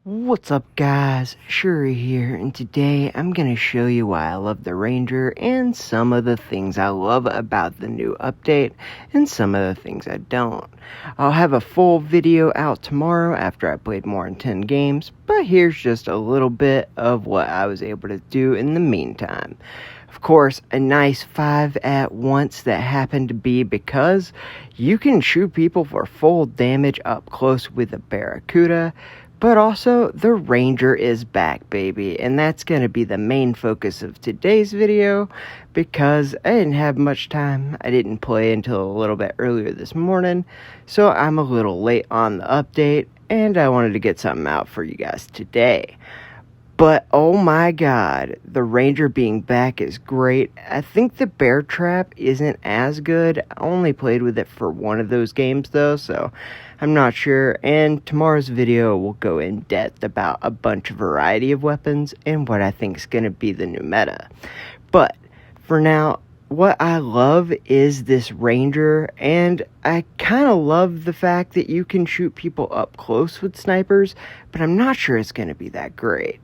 What's up guys, Shouri here, and today I'm going to show you why I love the Ranger and some of the things I love about the new update and some of the things I don't. I'll have a full video out tomorrow after I played more than 10 games, but here's just a little bit of what I was able to do in the meantime. Of course, a nice 5 at once that happened to be because you can shoot people for full damage up close with a Barracuda. But also, the Ranger is back, baby, and that's going to be the main focus of today's video because I didn't have much time. I didn't play until a little bit earlier this morning, so I'm a little late on the update, and I wanted to get something out for you guys today. But oh my god, the Ranger being back is great. I think the Bear Trap isn't as good. I only played with it for one of those games though, so I'm not sure. And tomorrow's video will go in depth about a bunch of variety of weapons and what I think is going to be the new meta. But for now, what I love is this Ranger, and I kind of love the fact that you can shoot people up close with snipers, but I'm not sure it's going to be that great.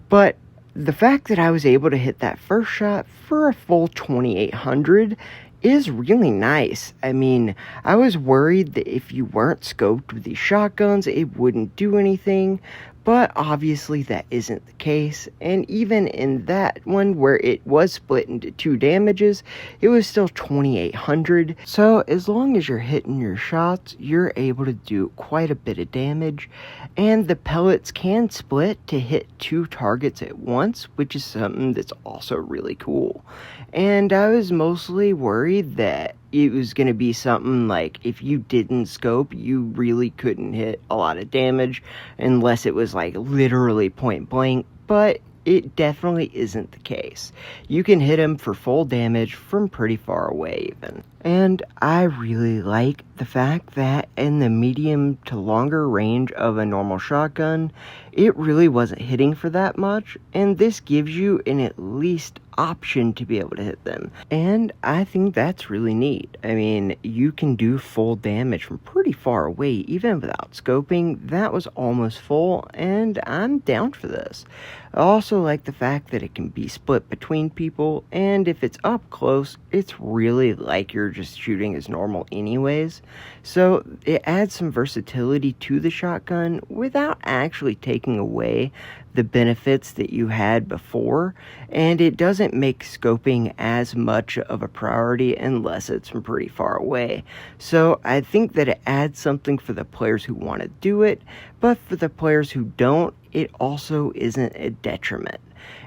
But the fact that I was able to hit that first shot for a full 2800 is really nice. I mean, I was worried that if you weren't scoped with these shotguns, it wouldn't do anything, but obviously that isn't the case, and even in that one where it was split into 2 damages, it was still 2800, so as long as you're hitting your shots, you're able to do quite a bit of damage, and the pellets can split to hit 2 targets at once, which is something that's also really cool. And I was mostly worried that it was going to be something like if you didn't scope, you really couldn't hit a lot of damage unless it was like literally point blank, but it definitely isn't the case. You can hit him for full damage from pretty far away even. And I really like the fact that in the medium to longer range of a normal shotgun, it really wasn't hitting for that much, and this gives you an at least option to be able to hit them. And I think that's really neat. I mean, you can do full damage from pretty far away even without scoping. That was almost full, and I'm down for this. I also like the fact that it can be split between people, and if it's up close, it's really like you're just shooting as normal anyways. So it adds some versatility to the shotgun without actually taking away the benefits that you had before, and it doesn't make scoping as much of a priority unless it's from pretty far away. So I think that it adds something for the players who want to do it, but for the players who don't, it also isn't a detriment.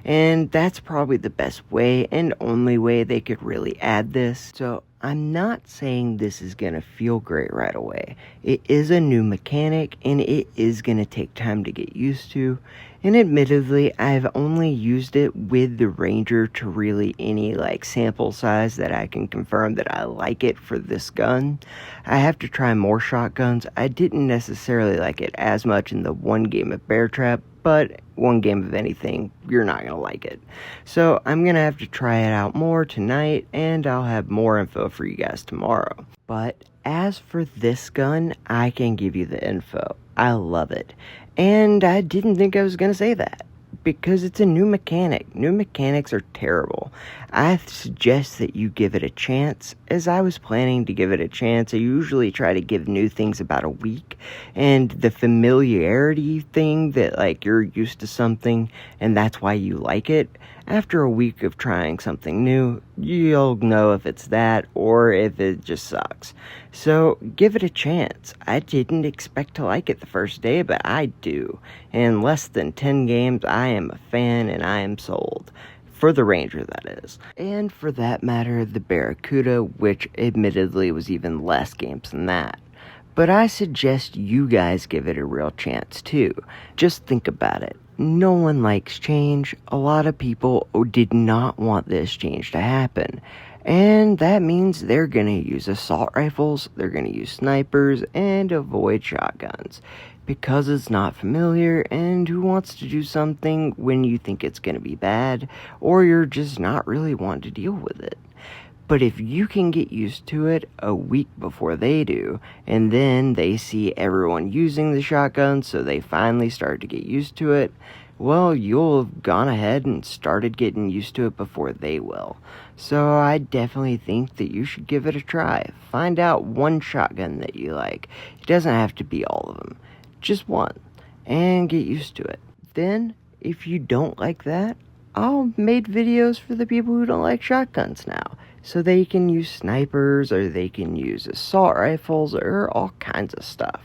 And that's probably the best way and only way they could really add this. So I'm not saying this is going to feel great right away. It is a new mechanic and it is going to take time to get used to. And admittedly, I've only used it with the Ranger to really any like sample size that I can confirm that I like it for this gun. I have to try more shotguns. I didn't necessarily like it as much in the one game of Bear Trap, but one game of anything, you're not going to like it. So I'm going to have to try it out more tonight, and I'll have more info for you guys tomorrow. But as for this gun, I can give you the info. I love it. And I didn't think I was going to say that, because it's a new mechanic. New mechanics are terrible. I suggest that you give it a chance. As I was planning to give it a chance, I usually try to give new things about a week, and the familiarity thing that like you're used to something and that's why you like it, after a week of trying something new, you'll know if it's that or if it just sucks. So give it a chance. I didn't expect to like it the first day, but I do. In less than 10 games, I am a fan and I am sold. For the Ranger, that is. And for that matter, the Barracuda, which admittedly was even less games than that. But I suggest you guys give it a real chance too. Just think about it. No one likes change. A lot of people did not want this change to happen. And that means they're going to use assault rifles, they're going to use snipers, and avoid shotguns. Because it's not familiar, and who wants to do something when you think it's going to be bad, or you're just not really wanting to deal with it. But if you can get used to it a week before they do, and then they see everyone using the shotgun, so they finally start to get used to it, well, you'll have gone ahead and started getting used to it before they will. So I definitely think that you should give it a try. Find out one shotgun that you like. It doesn't have to be all of them, just one, and get used to it. Then, if you don't like that, I've made videos for the people who don't like shotguns now. So they can use snipers, or they can use assault rifles, or all kinds of stuff.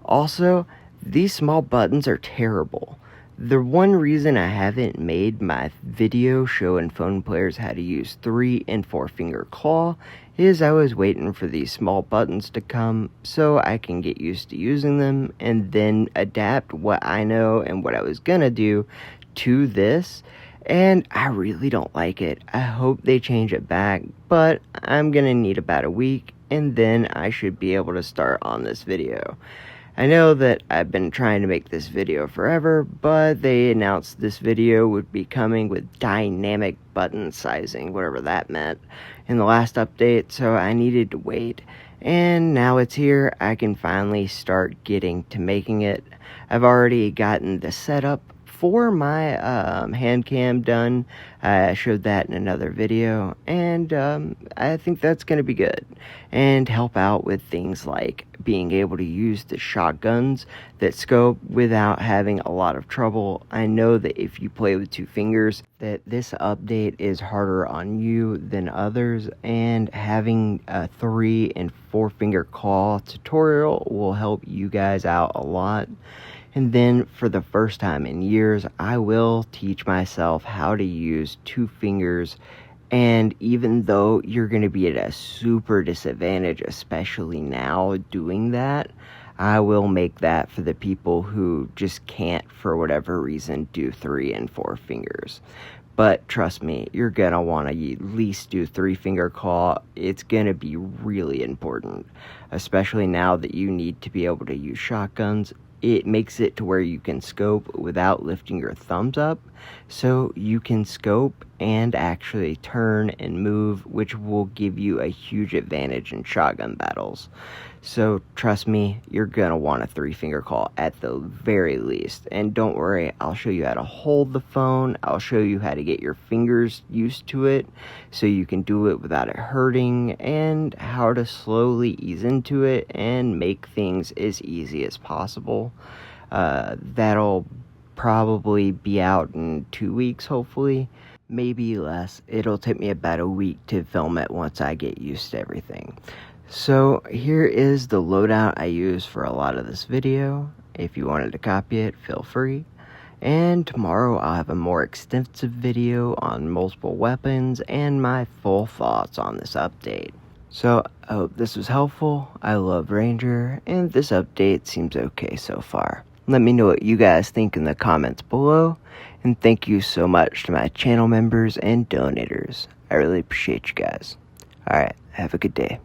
Also, these small buttons are terrible. The one reason I haven't made my video showing phone players how to use 3 and 4 finger claw is I was waiting for these small buttons to come so I can get used to using them and then adapt what I know and what I was gonna do to this. And I really don't like it. I hope they change it back, but I'm gonna need about a week, and then I should be able to start on this video. I know that I've been trying to make this video forever, but they announced this video would be coming with dynamic button sizing, whatever that meant, in the last update, so I needed to wait. And now it's here. I can finally start getting to making it. I've already gotten the setup for my hand cam done. I showed that in another video, and I think that's going to be good and help out with things like being able to use the shotguns that scope without having a lot of trouble. I know that if you play with 2 fingers, that this update is harder on you than others, and having a 3 and 4 finger claw tutorial will help you guys out a lot. And then, for the first time in years, I will teach myself how to use 2 fingers. And even though you're going to be at a super disadvantage, especially now doing that, I will make that for the people who just can't, for whatever reason, do 3 and 4 fingers. But trust me, you're going to want to at least do 3 finger claw. It's going to be really important, especially now that you need to be able to use shotguns. It makes it to where you can scope without lifting your thumbs up, so you can scope and actually turn and move, which will give you a huge advantage in shotgun battles. So trust me, you're gonna want a 3 finger claw at the very least. And don't worry, I'll show you how to hold the phone. I'll show you how to get your fingers used to it so you can do it without it hurting, and how to slowly ease into it and make things as easy as possible. That'll probably be out in 2 weeks, hopefully. Maybe less. It'll take me about a week to film it once I get used to everything. So here is the loadout I use for a lot of this video. If you wanted to copy it, feel free. And tomorrow I'll have a more extensive video on multiple weapons and my full thoughts on this update. So I hope this was helpful. I love Ranger, and this update seems okay so far. Let me know what you guys think in the comments below, and thank you so much to my channel members and donators. I really appreciate you guys. Alright, have a good day.